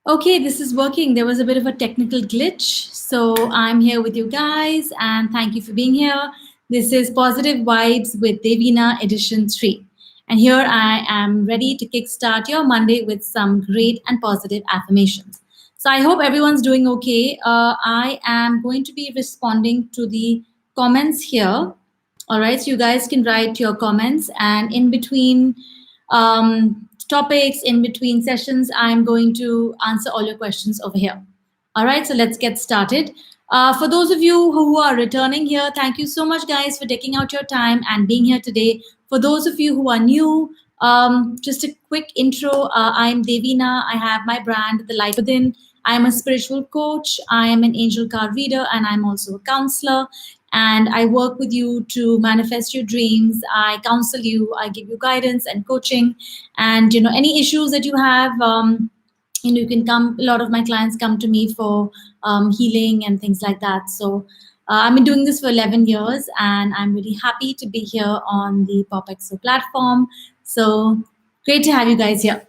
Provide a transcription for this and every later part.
Okay, this is working. There was a bit of a technical glitch. So I'm here with you guys and thank you for being here. This is Positive Vibes with Devina Edition 3. And here I am ready to kickstart your Monday with some great and positive affirmations. So I hope everyone's doing okay. I am going to be responding to the comments here. All right, so you guys can write your comments, and in between topics, in between sessions, I'm going to answer all your questions over here. All right, so let's get started. For those of you who are returning here, thank you so much, guys, for taking out your time and being here today. For those of you who are new, just a quick intro. I'm Devina. I have my brand, The Light Within. I'm a spiritual coach. I am an angel card reader, and I'm also a counselor. And I work with you to manifest your dreams. I counsel you. I give you guidance and coaching. And any issues that you have, you can come. A lot of my clients come to me for healing and things like that. So I've been doing this for 11 years, and I'm really happy to be here on the PopXO platform. So great to have you guys here.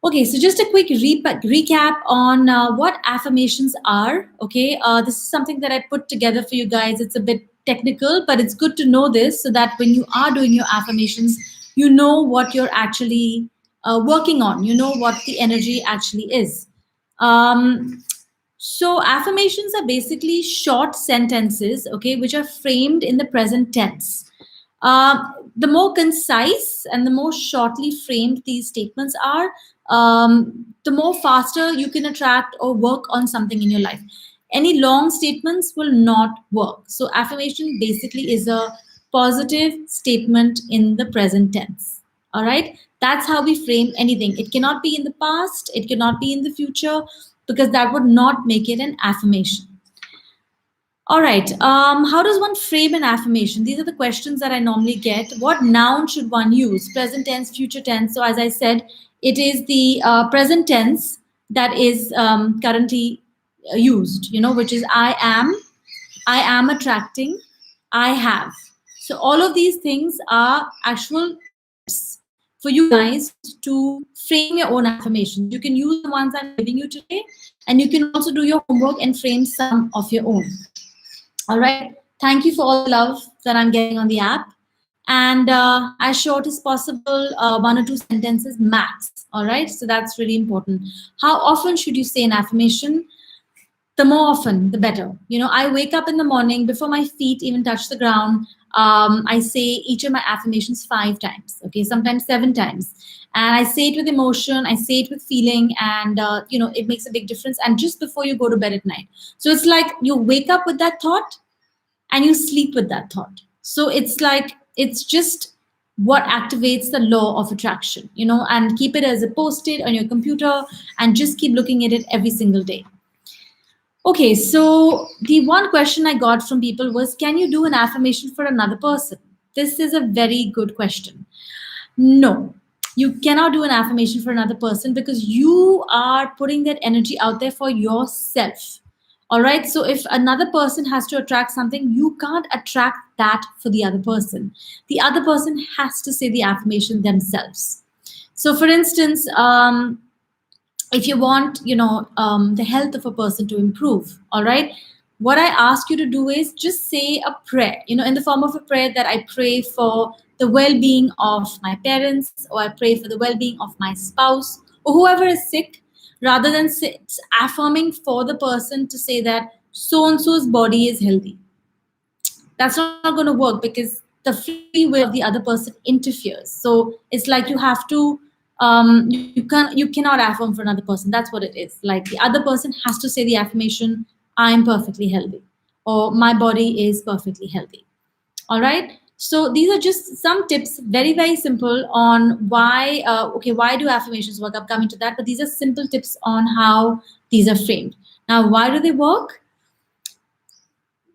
Okay, so just a quick recap on what affirmations are. Okay, this is something that I put together for you guys. It's a bit technical, but it's good to know this so that when you are doing your affirmations, you know what you're actually working on. You know what the energy actually is. Um, so affirmations are basically short sentences, okay, which are framed in the present tense. The more concise and the more shortly framed these statements are, the more faster you can attract or work on something in your life. Any long statements will not work. So affirmation basically is a positive statement in the present tense. All right. That's how we frame anything. It cannot be in the past, it cannot be in the future, because that would not make it an affirmation. All right. How does one frame an affirmation? These are the questions that I normally get. What noun should one use? Present tense, future tense. So, as I said, it is the present tense that is currently used, which is I am attracting, I have. So, all of these things are actual tips for you guys to frame your own affirmations. You can use the ones I'm giving you today, and you can also do your homework and frame some of your own. All right. Thank you for all the love that I'm getting on the app. And as short as possible, one or two sentences max. All right. So that's really important. How often should you say an affirmation? The more often, the better. I wake up in the morning before my feet even touch the ground. I say each of my affirmations 5 times. Okay. Sometimes 7 times. And I say it with emotion. I say it with feeling. And, it makes a big difference. And just before you go to bed at night. So it's like you wake up with that thought and you sleep with that thought. So it's like, it's just what activates the law of attraction, and keep it as a post-it on your computer and just keep looking at it every single day. Okay, so the one question I got from people was, can you do an affirmation for another person? This is a very good question. No, you cannot do an affirmation for another person because you are putting that energy out there for yourself. All right. So if another person has to attract something, you can't attract that for the other person. The other person has to say the affirmation themselves. So, for instance, if you want, the health of a person to improve, all right, what I ask you to do is just say a prayer, in the form of a prayer that I pray for the well-being of my parents, or I pray for the well-being of my spouse, or whoever is sick, rather than affirming for the person to say that so and so's body is healthy. That's not going to work because the free will of the other person interferes. So it's like you have to you cannot affirm for another person. That's what it is. Like the other person has to say the affirmation, I am perfectly healthy, or my body is perfectly healthy. All right. So these are just some tips, very, very simple on why, why do affirmations work? I'm coming to that, but these are simple tips on how these are framed. Now, why do they work?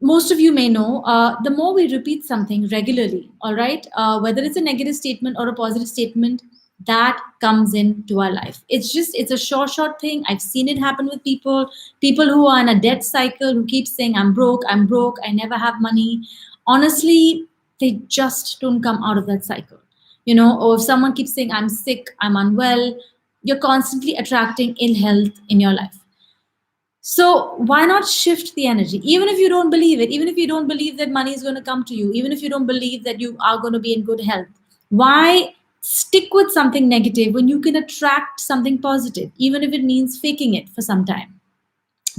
Most of you may know, the more we repeat something regularly, all right, whether it's a negative statement or a positive statement, that comes into our life. It's a short thing. I've seen it happen with people who are in a debt cycle, who keep saying, I'm broke, I never have money. Honestly, they just don't come out of that cycle. Or if someone keeps saying, I'm sick, I'm unwell, you're constantly attracting ill health in your life. So why not shift the energy? Even if you don't believe it, even if you don't believe that money is going to come to you, even if you don't believe that you are going to be in good health, why stick with something negative when you can attract something positive, even if it means faking it for some time?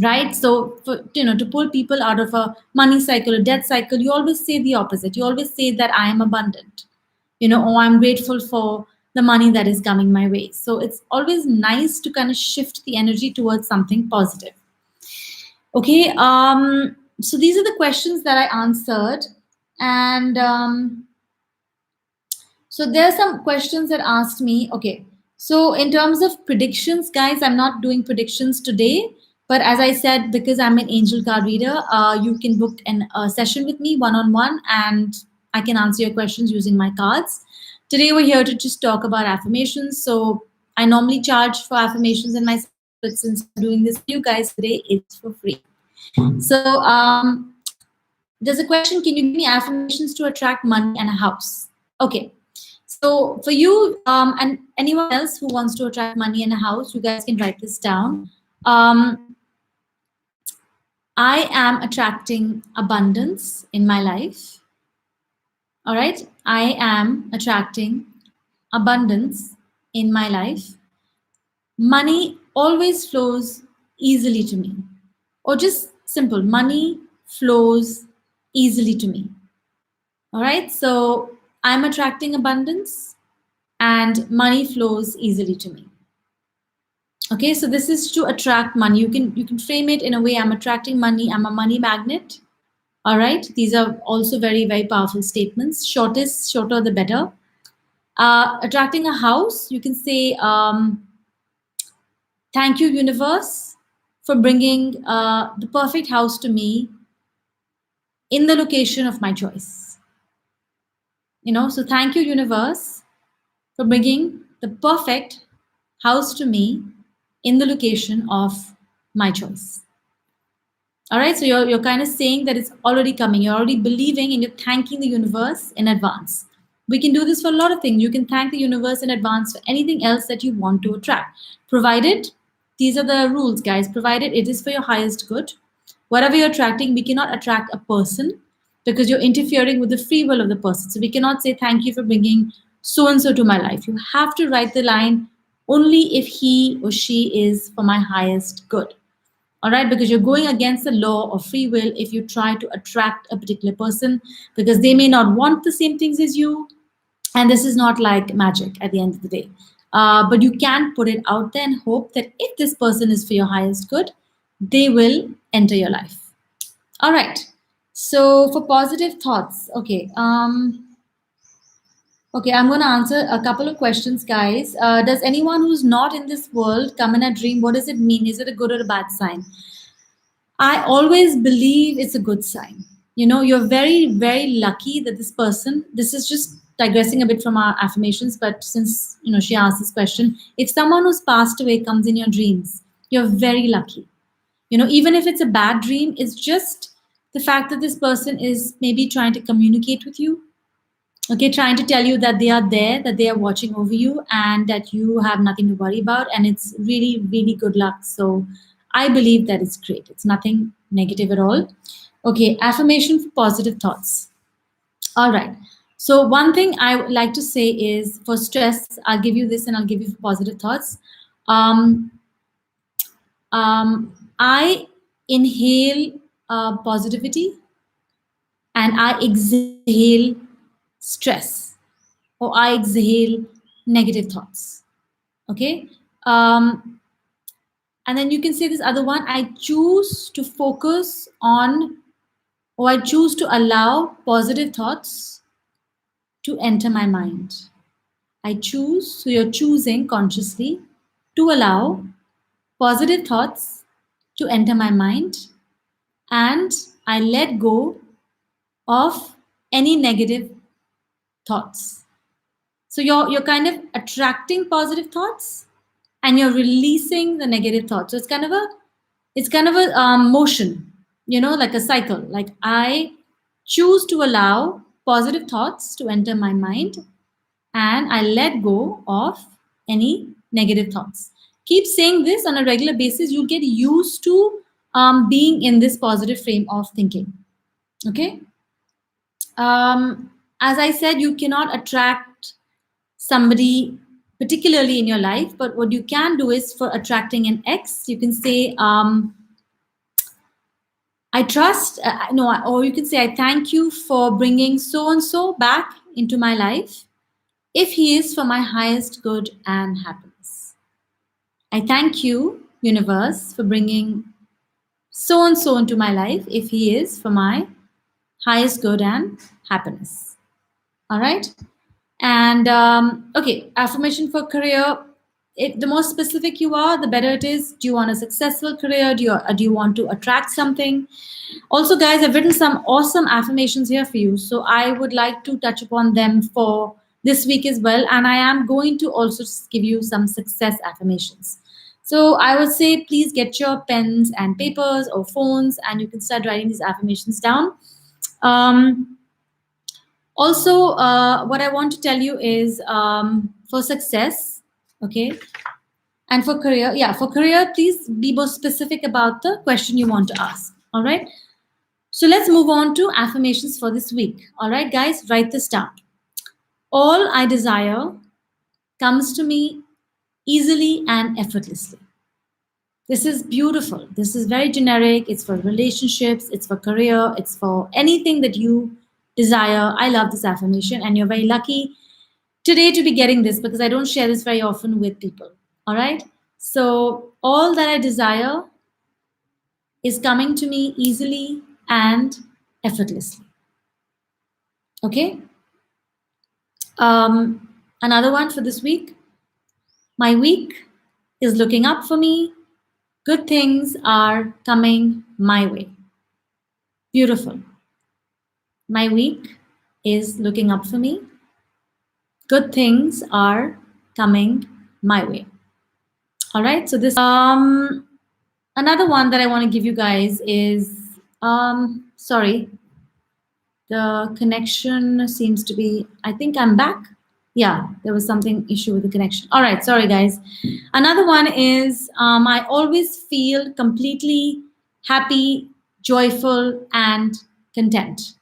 Right? So for, to pull people out of a money cycle or debt cycle, you always say the opposite. You always say that I am abundant, or I'm grateful for the money that is coming my way. So it's always nice to kind of shift the energy towards something positive. Okay, so these are the questions that I answered. And so there are some questions that asked me. Okay, so in terms of predictions, guys, I'm not doing predictions today. But as I said, because I'm an angel card reader, you can book a session with me one-on-one, and I can answer your questions using my cards. Today, we're here to just talk about affirmations. So I normally charge for affirmations in my, but since I'm doing this for you guys today, it's for free. So there's a question, can you give me affirmations to attract money and a house? Okay. So for you and anyone else who wants to attract money and a house, you guys can write this down. I am attracting abundance in my life. All right. I am attracting abundance in my life. Money always flows easily to me. Or just simple, money flows easily to me. All right. So I'm attracting abundance and money flows easily to me. Okay, so this is to attract money. You can frame it in a way, I'm attracting money, I'm a money magnet. All right, these are also very, very powerful statements. Shorter the better. Attracting a house, you can say, thank you, universe, for bringing the perfect house to me in the location of my choice. So thank you, universe, for bringing the perfect house to me in the location of my choice. All right, so you're kind of saying that it's already coming. You're already believing and you're thanking the universe in advance. We can do this for a lot of things. You can thank the universe in advance for anything else that you want to attract. Provided, these are the rules, guys, provided it is for your highest good. Whatever you're attracting, we cannot attract a person because you're interfering with the free will of the person. So we cannot say, thank you for bringing so-and-so to my life. You have to write the line, only if he or she is for my highest good. All right, because you're going against the law of free will if you try to attract a particular person, because they may not want the same things as you. And this is not like magic at the end of the day. But you can put it out there and hope that if this person is for your highest good, they will enter your life. All right. So for positive thoughts, okay. Okay, I'm going to answer a couple of questions, guys. Does anyone who's not in this world come in a dream? What does it mean? Is it a good or a bad sign? I always believe it's a good sign. You're very, very lucky that this person, this is just digressing a bit from our affirmations, but since, she asked this question, if someone who's passed away comes in your dreams, you're very lucky. Even if it's a bad dream, it's just the fact that this person is maybe trying to communicate with you. Okay, trying to tell you that they are there, that they are watching over you, and that you have nothing to worry about. And it's really, really good luck. So I believe that it's great. It's nothing negative at all. Okay, affirmation for positive thoughts. All right. So one thing I would like to say is for stress, I'll give you this and I'll give you positive thoughts. I inhale positivity and I exhale stress, or I exhale negative thoughts. Okay. And then you can say this other one, I choose to focus on, or I choose to allow positive thoughts to enter my mind. I choose, so you're choosing consciously to allow positive thoughts to enter my mind, and I let go of any negative thoughts. So you're kind of attracting positive thoughts and you're releasing the negative thoughts. So it's kind of a motion, like a cycle. Like I choose to allow positive thoughts to enter my mind, and I let go of any negative thoughts. Keep saying this on a regular basis. You'll get used to being in this positive frame of thinking. Okay. As I said, you cannot attract somebody particularly in your life, but what you can do is for attracting an ex, you can say, I trust, no, or you can say, I thank you for bringing so and so back into my life if he is for my highest good and happiness. I thank you, universe, for bringing so and so into my life if he is for my highest good and happiness. All right. And okay, affirmation for career. The more specific you are, the better it is. Do you want a successful career? Do you want to attract something? Also, guys, I've written some awesome affirmations here for you. So I would like to touch upon them for this week as well. And I am going to also give you some success affirmations. So I would say, please get your pens and papers or phones, and you can start writing these affirmations down. Also, what I want to tell you is for success, okay, and for career, yeah, for career, please be more specific about the question you want to ask. All right. So let's move on to affirmations for this week. All right, guys, write this down. All I desire comes to me easily and effortlessly. This is beautiful. This is very generic. It's for relationships, it's for career, it's for anything that you desire. I love this affirmation, and you're very lucky today to be getting this because I don't share this very often with people. All right. So, all that I desire is coming to me easily and effortlessly. Okay. Another one for this week. My week is looking up for me. Good things are coming my way. Beautiful. My week is looking up for me. Good things are coming my way. All right. So this another one that I want to give you guys is sorry. The connection seems to be, I think I'm back. Yeah, there was something issue with the connection. All right, sorry guys. Another one is I always feel completely happy, joyful, and content.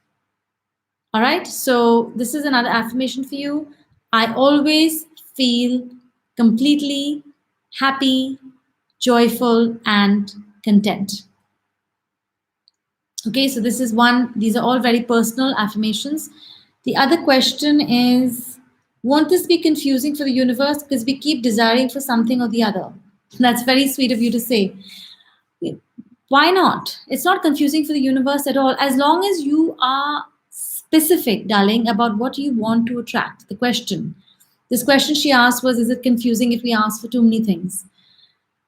All right, so this is another affirmation for you. I always feel completely happy, joyful, and content. Okay, so this is one, these are all very personal affirmations. The other question is, won't this be confusing for the universe because we keep desiring for something or the other? That's very sweet of you to say. Why not? It's not confusing for the universe at all. As long as you are specific, darling, about what you want to attract. The question. This question she asked was, is it confusing if we ask for too many things?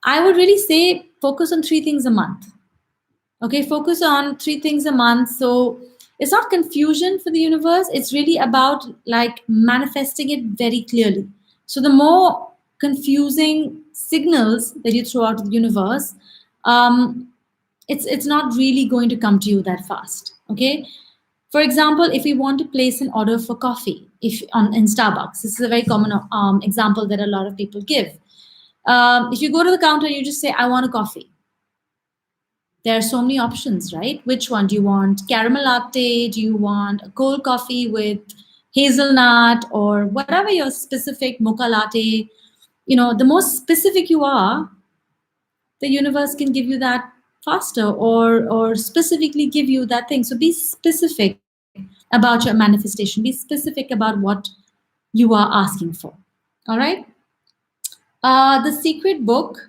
I would really say focus on 3 things a month. Okay, focus on 3 things a month. So it's not confusion for the universe. It's really about like manifesting it very clearly. So the more confusing signals that you throw out to the universe, it's not really going to come to you that fast. Okay. For example, if we want to place an order for coffee, if in Starbucks, this is a very common example that a lot of people give. If you go to the counter, you just say, "I want a coffee." There are so many options, right? Which one do you want? Caramel latte? Do you want a cold coffee with hazelnut or whatever your specific mocha latte? You know, the more specific you are, the universe can give you that faster or specifically give you that thing. So be specific about your manifestation. Be specific about what you are asking for. All right. The secret book.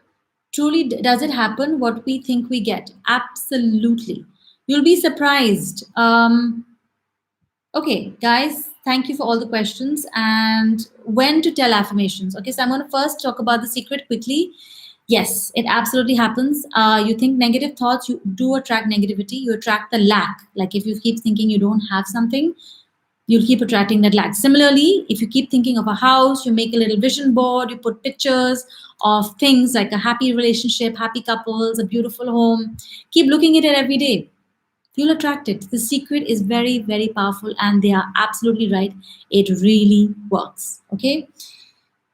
Truly, does it happen what we think we get? Absolutely. You'll be surprised. Okay, guys, thank you for all the questions. And when to tell affirmations? Okay, so I'm going to first talk about the secret quickly. Yes, it absolutely happens. You think negative thoughts, you do attract negativity. You attract the lack. Like if you keep thinking you don't have something, you'll keep attracting that lack. Similarly, if you keep thinking of a house, you make a little vision board, you put pictures of things like a happy relationship, happy couples, a beautiful home. Keep looking at it every day. You'll attract it. The secret is very, very powerful, and they are absolutely right. It really works. Okay.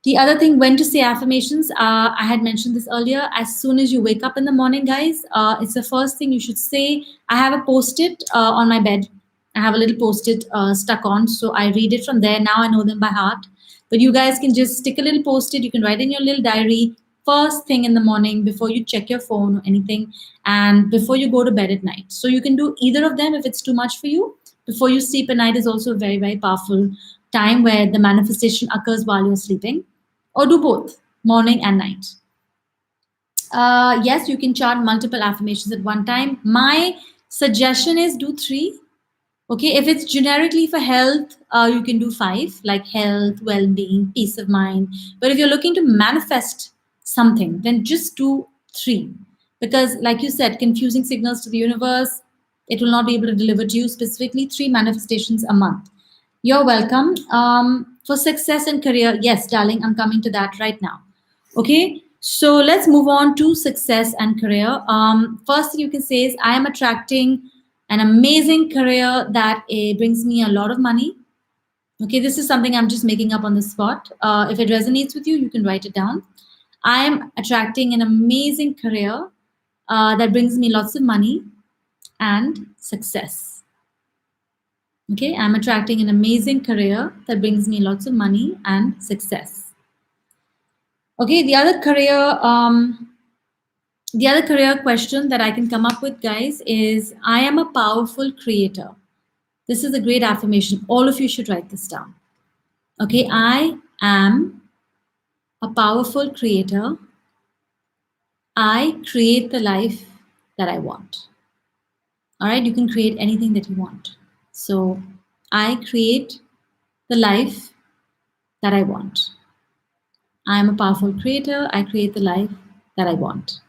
The other thing, when to say affirmations, I had mentioned this earlier. As soon as you wake up in the morning, guys, it's the first thing you should say. I have a post-it on my bed. I have a little post-it stuck on, so I read it from there. Now I know them by heart. But you guys can just stick a little post-it. You can write in your little diary first thing in the morning before you check your phone or anything, and before you go to bed at night. So you can do either of them if it's too much for you. Before you sleep at night is also a very, very powerful time where the manifestation occurs while you're sleeping, or do both, morning and night. Yes, you can chant multiple affirmations at one time. My suggestion is do 3. Okay, if it's generically for health, you can do 5, like health, well-being, peace of mind. But if you're looking to manifest something, then just do 3, because like you said, confusing signals to the universe, it will not be able to deliver to you. Specifically 3 manifestations a month. You're welcome. For success and career, yes, darling, I'm coming to that right now. Okay, so let's move on to success and career. First thing you can say is I am attracting an amazing career that brings me a lot of money. Okay, this is something I'm just making up on the spot. If it resonates with you, you can write it down. I am attracting an amazing career that brings me lots of money and success. Okay, I'm attracting an amazing career that brings me lots of money and success. Okay, the other career question that I can come up with, guys, is I am a powerful creator. This is a great affirmation. All of you should write this down. Okay, I am a powerful creator. I create the life that I want. All right, you can create anything that you want. So I create the life that I want. I am a powerful creator. I create the life that I want.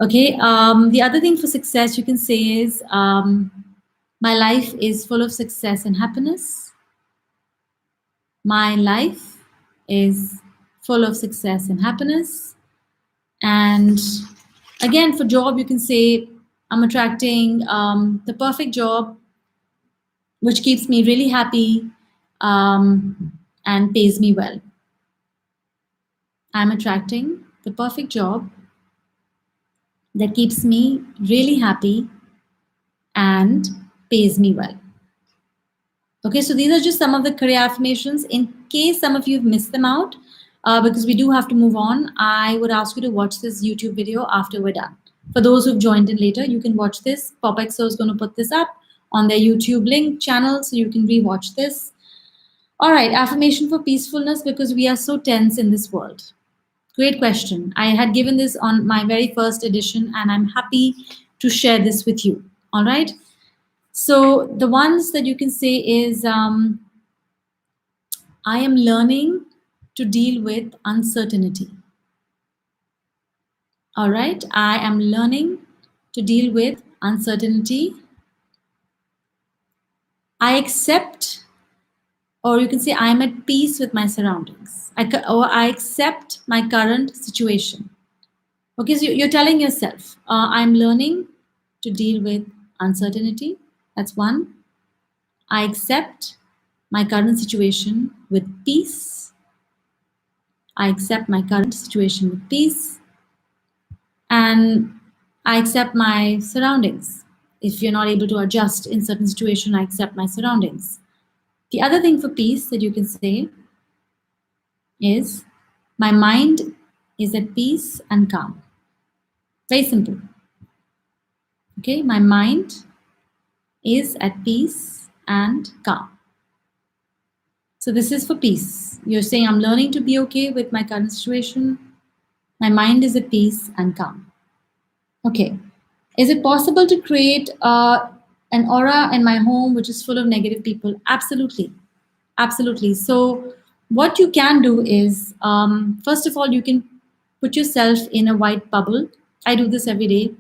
Okay, the other thing for success you can say is my life is full of success and happiness. My life is full of success and happiness. And again, for job, you can say I'm attracting the perfect job, which keeps me really happy and pays me well. I'm attracting the perfect job that keeps me really happy and pays me well. Okay, so these are just some of the career affirmations. In case some of you have missed them out, because we do have to move on, I would ask you to watch this YouTube video after we're done. For those who've joined in later, you can watch this. PopXO is going to put this up on their YouTube link channel, so you can rewatch this. All right, affirmation for peacefulness, because we are so tense in this world. Great question. I had given this on my very first edition, and I'm happy to share this with you. All right. So the ones that you can say is I am learning to deal with uncertainty. All right. I am learning to deal with uncertainty. I accept, or you can say I'm at peace with my surroundings. Or I accept my current situation. Okay, so you're telling yourself, I'm learning to deal with uncertainty. That's one. I accept my current situation with peace. I accept my current situation with peace. And I accept my surroundings. If you're not able to adjust in certain situation, I accept my surroundings. The other thing for peace that you can say is my mind is at peace and calm. Very simple. Okay, my mind is at peace and calm. So this is for peace. You're saying I'm learning to be okay with my current situation. My mind is at peace and calm. Okay. Is it possible to create an aura in my home which is full of negative people? Absolutely. Absolutely. So what you can do is, first of all, you can put yourself in a white bubble. I do this every day.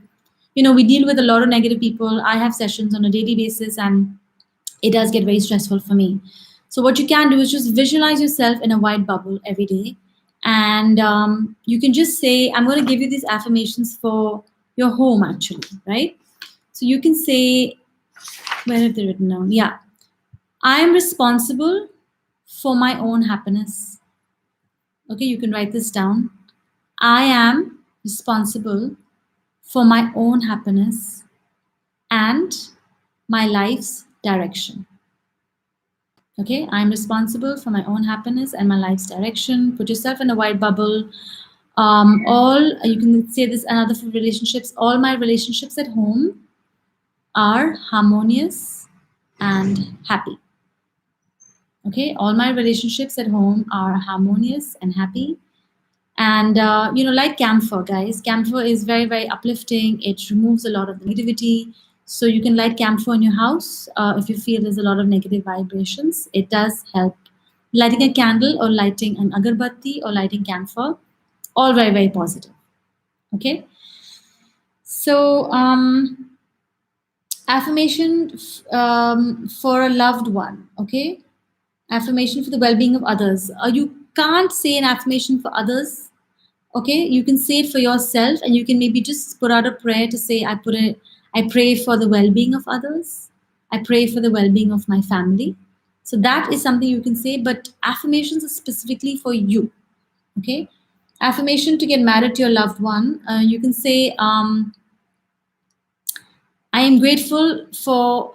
You know, we deal with a lot of negative people. I have sessions on a daily basis, and it does get very stressful for me. So what you can do is just visualize yourself in a white bubble every day. And you can just say, I'm going to give you these affirmations for your home, actually, right? So you can say, where have they written down? Yeah. I am responsible for my own happiness. Okay, you can write this down. I am responsible for my own happiness and my life's direction. Okay, I'm responsible for my own happiness and my life's direction. Put yourself in a white bubble. All you can say this another for relationships. All my relationships at home are harmonious and happy. Okay, all my relationships at home are harmonious and happy. And like camphor, guys, camphor is very, very uplifting. It removes a lot of the negativity. So you can light camphor in your house if you feel there's a lot of negative vibrations. It does help. Lighting a candle or lighting an agarbatti or lighting camphor, all very, very positive. Okay. So affirmation for a loved one. Okay. Affirmation for the well-being of others. You can't say an affirmation for others. Okay, you can say it for yourself, and you can maybe just put out a prayer to say, I pray for the well-being of others. I pray for the well-being of my family. So that is something you can say, but affirmations are specifically for you. Okay, affirmation to get married to your loved one. You can say, I am grateful for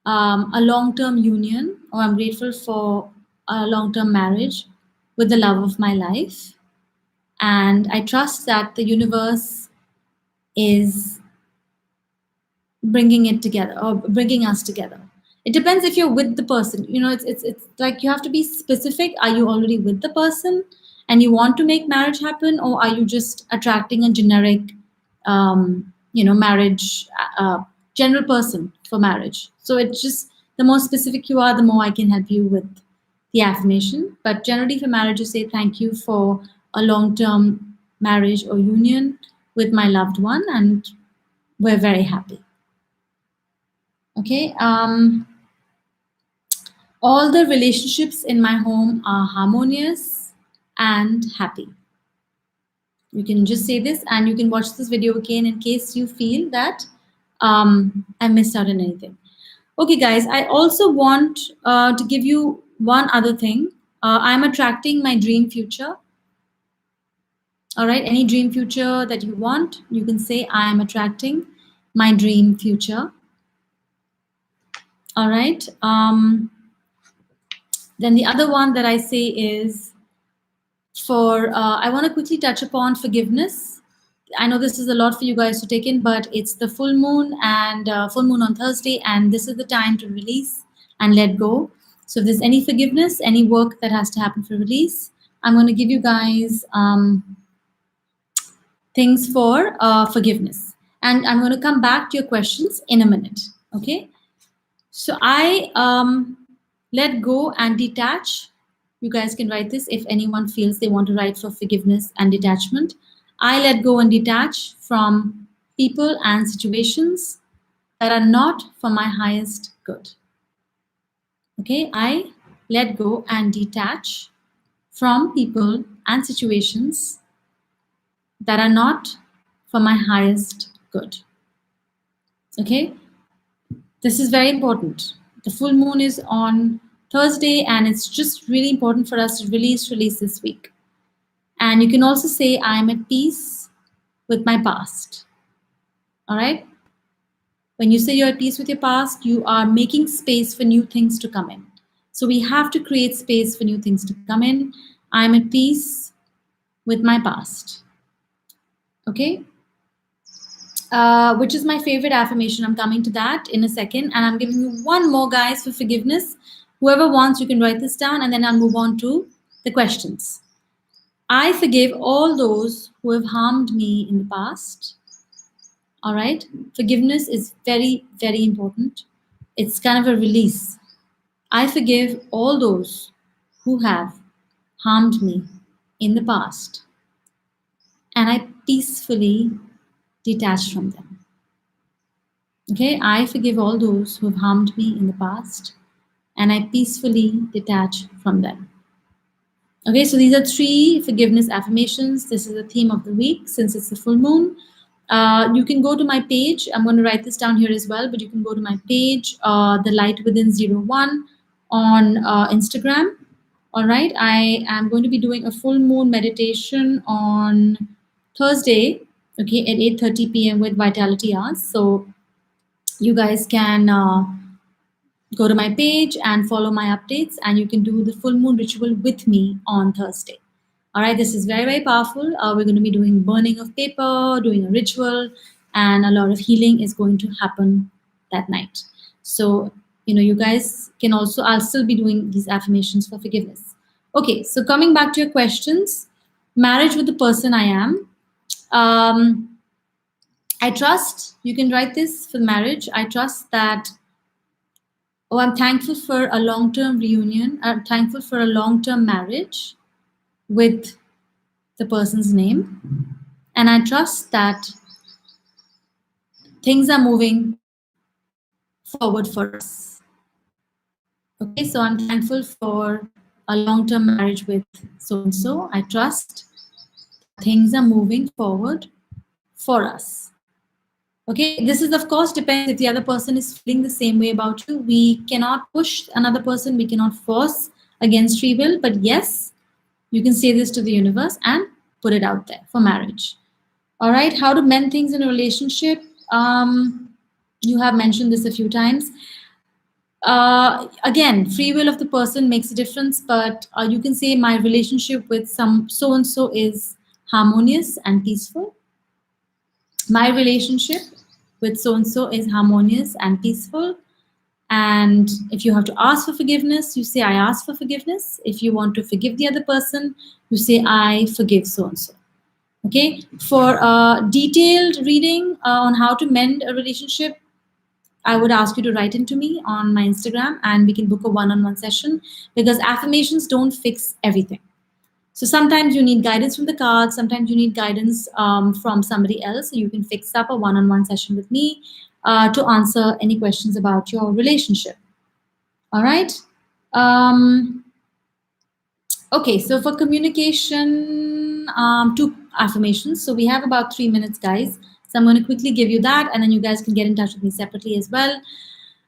a long-term union, or I'm grateful for a long-term marriage with the love of my life. And I trust that the universe is bringing it together or bringing us together. It depends if you're with the person. It's like you have to be specific. Are you already with the person and you want to make marriage happen, or are you just attracting a generic, marriage, general person for marriage? So it's just the more specific you are, the more I can help you with the affirmation. But generally, for marriage, you say thank you for a long-term marriage or union with my loved one, and we're very happy. Okay. All the relationships in my home are harmonious and happy. You can just say this, and you can watch this video again in case you feel that I missed out on anything. Okay, guys, I also want to give you one other thing. I'm attracting my dream future. All right, any dream future that you want, you can say, I am attracting my dream future. All right. Then the other one that I say is I want to quickly touch upon forgiveness. I know this is a lot for you guys to take in, but it's the full moon and full moon on Thursday, and this is the time to release and let go. So if there's any forgiveness, any work that has to happen for release, I'm going to give you guys things for forgiveness. And I'm going to come back to your questions in a minute. Okay. So I let go and detach. You guys can write this if anyone feels they want to write for forgiveness and detachment. I let go and detach from people and situations that are not for my highest good. Okay, I let go and detach from people and situations that are not for my highest good. Okay, this is very important. The full moon is on Thursday, and it's just really important for us to release this week. And you can also say, I'm at peace with my past. All right? When you say you're at peace with your past, you are making space for new things to come in. So we have to create space for new things to come in. I'm at peace with my past. Okay? Which is my favorite affirmation. I'm coming to that in a second. And I'm giving you one more, guys, for forgiveness. Whoever wants, you can write this down, and then I'll move on to the questions. I forgive all those who have harmed me in the past. All right? Forgiveness is very, very important. It's kind of a release. I forgive all those who have harmed me in the past, and I peacefully detach from them. Okay? I forgive all those who have harmed me in the past, and I peacefully detach from them. Okay, so these are 3 forgiveness affirmations. This is the theme of the week since it's the full moon. You can go to my page. I'm going to write this down here as well, but you can go to my page, The Light Within 01 on Instagram. All right, I am going to be doing a full moon meditation on Thursday, okay, at 8:30 p.m. with Vitality Hours. So you guys can go to my page and follow my updates, and you can do the full moon ritual with me on Thursday. All right, this is very, very powerful. We're going to be doing burning of paper, doing a ritual, and a lot of healing is going to happen that night. So, you guys can also, I'll still be doing these affirmations for forgiveness. Okay, so coming back to your questions, marriage with the person I am. I trust, you can write this for marriage. I trust that, I'm thankful for a long-term reunion. I'm thankful for a long-term marriage with the person's name. And I trust that things are moving forward for us. Okay, so I'm thankful for a long-term marriage with so-and-so. I trust things are moving forward for us. Okay, this is of course depends if the other person is feeling the same way about you. We cannot push another person. We cannot force against free will. But yes, you can say this to the universe and put it out there for marriage. All right, how to mend things in a relationship. You have mentioned this a few times. Again, free will of the person makes a difference, but you can say my relationship with some so-and-so is harmonious and peaceful. My relationship with so-and-so is harmonious and peaceful. And if you have to ask for forgiveness, you say, I ask for forgiveness. If you want to forgive the other person, you say, I forgive so-and-so. Okay, for a detailed reading on how to mend a relationship, I would ask you to write into me on my Instagram and we can book a one-on-one session, because affirmations don't fix everything. So sometimes you need guidance from the cards, sometimes you need guidance from somebody else. So you can fix up a one-on-one session with me to answer any questions about your relationship. All right. Okay, so for communication, 2 affirmations. So we have about 3 minutes, guys. So I'm going to quickly give you that, and then you guys can get in touch with me separately as well.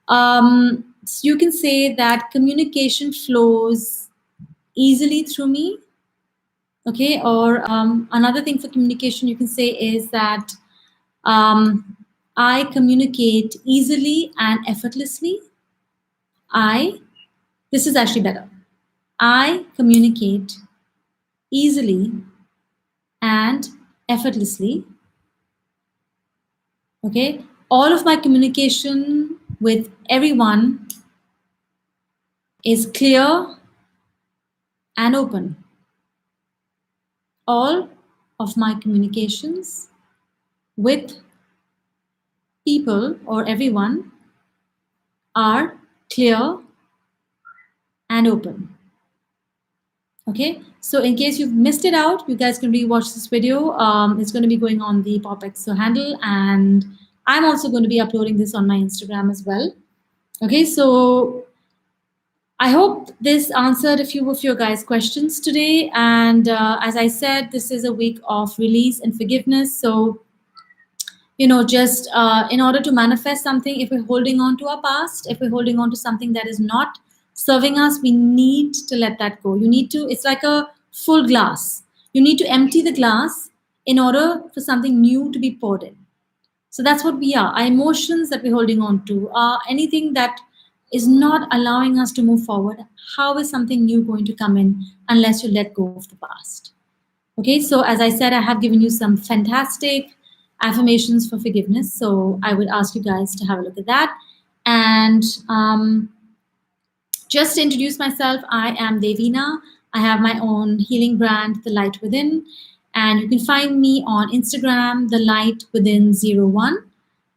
So you can say that communication flows easily through me. Okay, or another thing for communication you can say is that I communicate easily and effortlessly. This is actually better. I communicate easily and effortlessly. Okay, all of my communication with everyone is clear and open. All of my communications with people or everyone are clear and open. Okay, so in case you've missed it out, you guys can rewatch this video. It's going to be going on the PopXO handle, and I'm also going to be uploading this on my Instagram as well. Okay, so I hope this answered a few of your guys' questions today. And as I said, this is a week of release and forgiveness. So, just in order to manifest something, if we're holding on to our past, if we're holding on to something that is not serving us, we need to let that go. It's like a full glass. You need to empty the glass in order for something new to be poured in. So that's what we are. Our emotions that we're holding on to are anything that is not allowing us to move forward. How is something new going to come in unless you let go of the past? Okay, so as I said, I have given you some fantastic affirmations for forgiveness. So I would ask you guys to have a look at that. And just to introduce myself, I am Devina. I have my own healing brand, The Light Within. And you can find me on Instagram, The Light Within 01.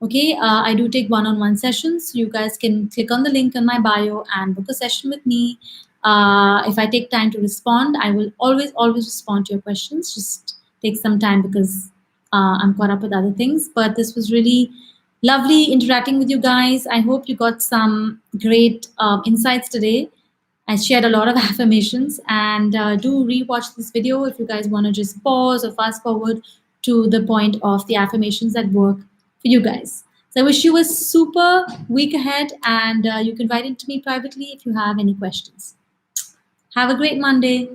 Okay, I do take one-on-one sessions. You guys can click on the link in my bio and book a session with me. If I take time to respond, I will always respond to your questions. Just take some time because I'm caught up with other things. But this was really lovely interacting with you guys. I hope you got some great insights today. I shared a lot of affirmations, and do rewatch this video if you guys want to just pause or fast forward to the point of the affirmations that work for you guys. So I wish you a super week ahead, and you can write into me privately if you have any questions. Have a great Monday.